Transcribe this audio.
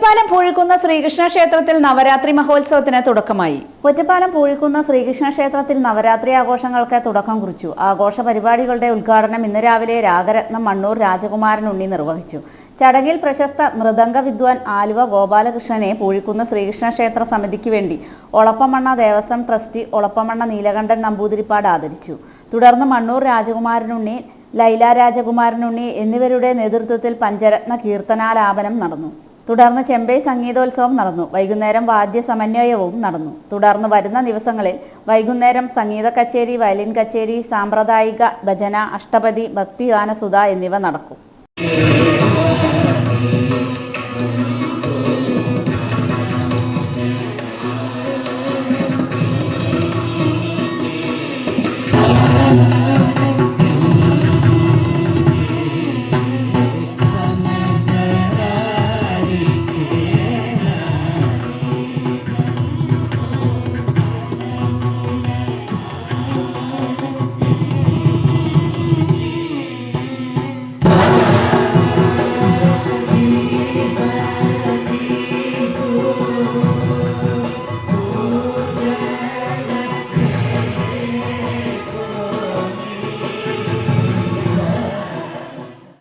ഒറ്റപ്പാലം പൂഴിക്കുന്ന ശ്രീകൃഷ്ണ ക്ഷേത്രത്തിൽ നവരാത്രി മഹോത്സവത്തിന് തുടക്കമായി. ഒറ്റപ്പാലം പൂഴിക്കുന്ന ശ്രീകൃഷ്ണ ക്ഷേത്രത്തിൽ നവരാത്രി ആഘോഷങ്ങൾക്ക് തുടക്കം കുറിച്ചു. ആഘോഷ പരിപാടികളുടെ ഉദ്ഘാടനം ഇന്ന് രാവിലെ രാഗരത്നം മണ്ണൂർ രാജകുമാരൻ ഉണ്ണി നിർവഹിച്ചു. ചടങ്ങിൽ പ്രശസ്ത മൃദംഗ വിദ്വാൻ ആലുവ ഗോപാലകൃഷ്ണനെ പൂഴിക്കുന്ന ശ്രീകൃഷ്ണ ക്ഷേത്ര സമിതിക്ക് വേണ്ടി ഒളപ്പമണ്ണ ദേവസ്വം ട്രസ്റ്റി ഒളപ്പമണ്ണ നീലകണ്ഠൻ നമ്പൂതിരിപ്പാട് ആദരിച്ചു. തുടർന്ന് മണ്ണൂർ രാജകുമാരനുണ്ണി, ലൈല രാജകുമാരനുണ്ണി എന്നിവരുടെ നേതൃത്വത്തിൽ പഞ്ചരത്ന കീർത്തനാലാപനം നടന്നു. തുടർന്ന് ചെമ്പൈ സംഗീതോത്സവം നടന്നു. വൈകുന്നേരം വാദ്യ സമന്വയവും നടന്നു. തുടർന്ന് വരുന്ന ദിവസങ്ങളിൽ വൈകുന്നേരം സംഗീത കച്ചേരി, വയലിൻ കച്ചേരി, സാമ്പ്രദായിക ഭജന, അഷ്ടപതി, ഭക്തിഗാനസുധ എന്നിവ നടക്കും.